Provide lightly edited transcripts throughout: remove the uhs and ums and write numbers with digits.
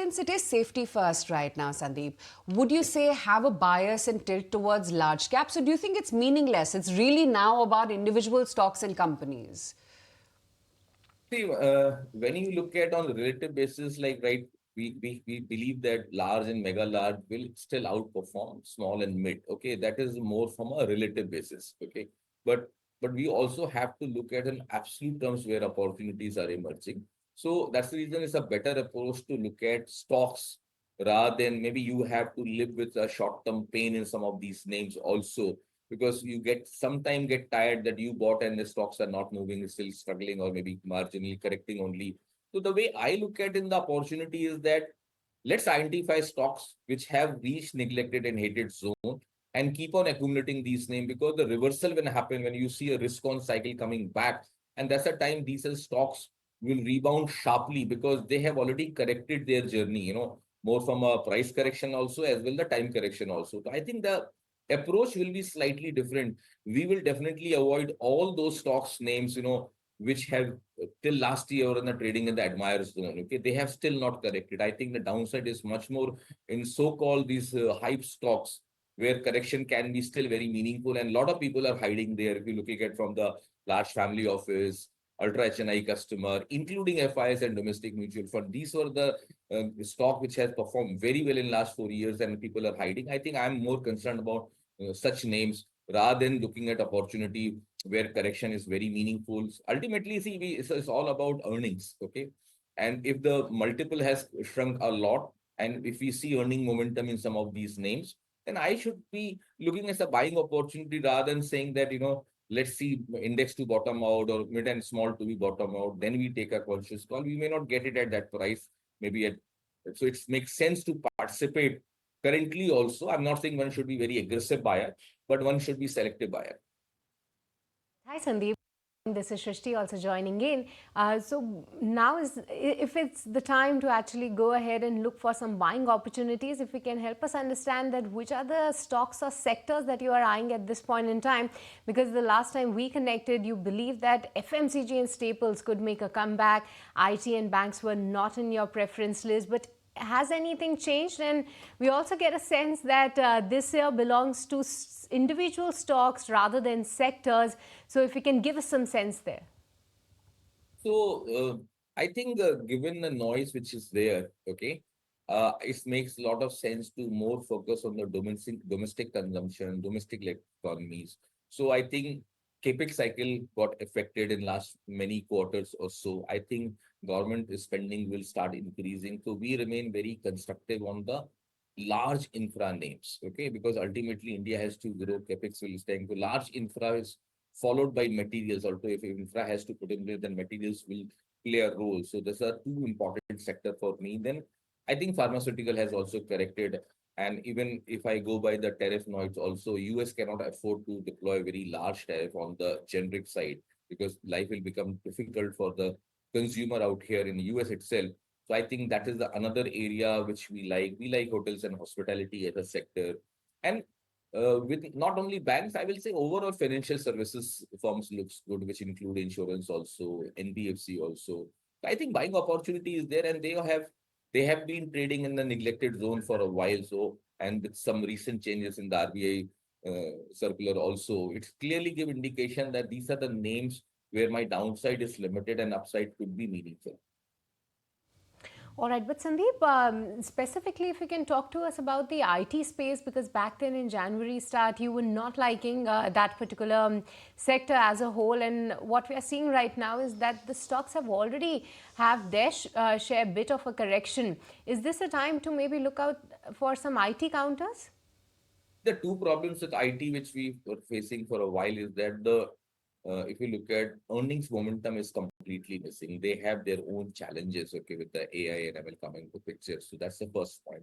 since it is safety first right now, Sandeep, would you say have a bias and tilt towards large caps, or do you think it's meaningless? It's really now about individual stocks and companies. See, when you look at on a relative basis, like right, we believe that large and mega large will still outperform small and mid. Okay, that is more from a relative basis. Okay, but we also have to look at an absolute terms where opportunities are emerging. So that's the reason it's a better approach to look at stocks rather than maybe you have to live with a short-term pain in some of these names also, because you get sometime get tired that you bought and the stocks are not moving, still struggling or maybe marginally correcting only. So the way I look at in the opportunity is that let's identify stocks which have reached neglected and hated zone and keep on accumulating these names, because the reversal when happen when you see a risk on cycle coming back, and that's the time these stocks will rebound sharply because they have already corrected their journey, more from a price correction also as well the time correction also. So I think the approach will be slightly different. We will definitely avoid all those stocks names, which have till last year in the trading in the admire zone. Okay, they have still not corrected. I think the downside is much more in so-called these hype stocks where correction can be still very meaningful, and a lot of people are hiding there. If you looking at from the large family office, ultra HNI customer, including FIs and domestic mutual fund, these were the stock which has performed very well in last 4 years, and people are hiding. I think I'm more concerned about such names rather than looking at opportunity where correction is very meaningful. Ultimately, see, it's all about earnings, okay? And if the multiple has shrunk a lot, and if we see earning momentum in some of these names, then I should be looking at a buying opportunity rather than saying that, let's see index to bottom out or mid and small to be bottom out. Then we take a conscious call. We may not get it at that price, maybe at, so it makes sense to participate currently also. I'm not saying one should be very aggressive buyer, but one should be selective buyer. Hi, Sandeep. This is Shrishti also joining in. So now is if it's the time to actually go ahead and look for some buying opportunities, if we can help us understand that which are the stocks or sectors that you are eyeing at this point in time, because the last time we connected, you believed that FMCG and staples could make a comeback. IT and banks were not in your preference list, but has anything changed? And we also get a sense that this year belongs to individual stocks rather than sectors. So if you can give us some sense there. So I think given the noise which is there, okay, it makes a lot of sense to more focus on the domestic consumption, domestic economies. So I think capex cycle got affected in last many quarters or so. I think government spending will start increasing. So we remain very constructive on the large infra names, okay, because ultimately India has to grow, capex will stay. So large infra is followed by materials. Also, if infra has to put in place, then materials will play a role. So these are two important sector for me. Then I think pharmaceutical has also corrected. And even if I go by the tariff noise, also US cannot afford to deploy very large tariff on the generic side, because life will become difficult for the consumer out here in the US itself. So I think that is another area which we like. We like hotels and hospitality as a sector. And with not only banks, I will say overall financial services firms looks good, which include insurance also, NBFC also. I think buying opportunity is there, and they have been trading in the neglected zone for a while. So, and with some recent changes in the RBI circular also, it's clearly give indication that these are the names where my downside is limited and upside could be meaningful. All right, but Sandeep, specifically, if you can talk to us about the IT space, because back then in January start, you were not liking that particular sector as a whole, and what we are seeing right now is that the stocks have already have their share bit of a correction. Is this a time to maybe look out for some IT counters? The two problems with IT which we were facing for a while is that the if you look at earnings momentum is completely missing. They have their own challenges, okay, with the AI and ML coming to picture. So that's the first point.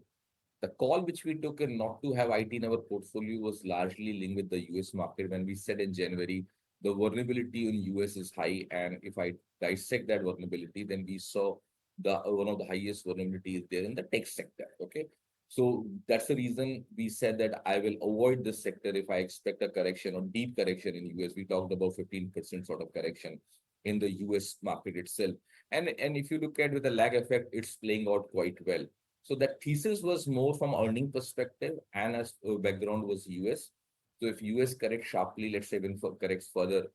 The call which we took and not to have IT in our portfolio was largely linked with the US market. When we said in January, the vulnerability in US is high, and if I dissect that vulnerability, then we saw the one of the highest vulnerabilities there in the tech sector. Okay, so that's the reason we said that I will avoid this sector if I expect a correction or deep correction in US. We talked about 15% sort of correction in the US market itself. And if you look at with the lag effect, it's playing out quite well. So that thesis was more from earning perspective, and as background was US. So if US corrects sharply, let's say when corrects further,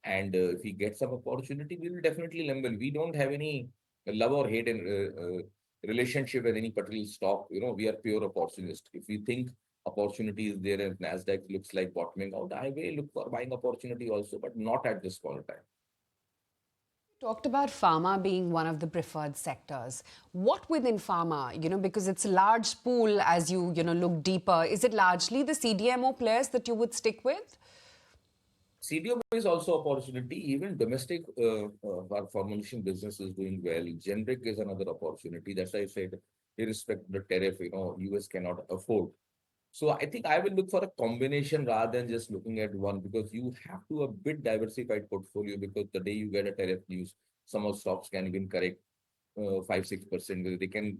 and if we get some opportunity, we will definitely limble. We don't have any love or hate and relationship with any particular stock. We are pure opportunist. If we think opportunity is there and Nasdaq looks like bottoming out, I may look for buying opportunity also, but not at this point of time. Talked about pharma being one of the preferred sectors. What within pharma, because it's a large pool as you look deeper, is it largely the CDMO players that you would stick with? CDMO is also opportunity. Even domestic our formulation business is doing well. Generic is another opportunity. That's why I said, irrespective of the tariff, US cannot afford. So I think I will look for a combination rather than just looking at one, because you have to a bit diversified portfolio, because the day you get a tariff news, some of stocks can even correct 5-6%. They can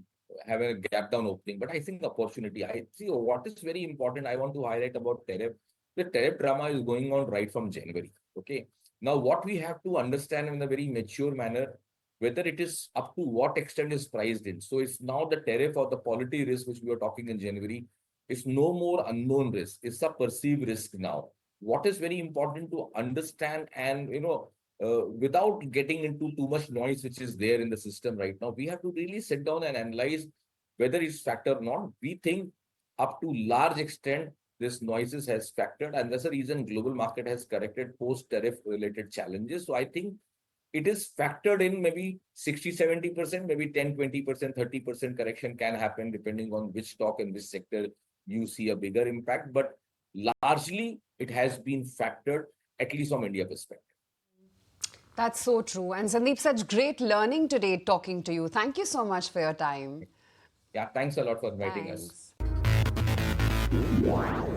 have a gap down opening. But I think opportunity. I see what is very important. I want to highlight about tariff. The tariff drama is going on right from January. Okay. Now, what we have to understand in a very mature manner, whether it is up to what extent is priced in. So it's now the tariff or the polity risk, which we were talking in January. It's no more unknown risk. It's a perceived risk now. What is very important to understand, and without getting into too much noise which is there in the system right now, we have to really sit down and analyze whether it's factor or not. We think up to large extent this noises has factored, and that's the reason global market has corrected post tariff related challenges. So I think it is factored in, maybe 60-70%, maybe 10-20%, 30% correction can happen depending on which stock and which sector you see a bigger impact. But largely it has been factored, at least from India perspective. That's so true. And Sandeep, such great learning today talking to you. Thank you so much for your time. Yeah, thanks a lot for inviting us. Thanks.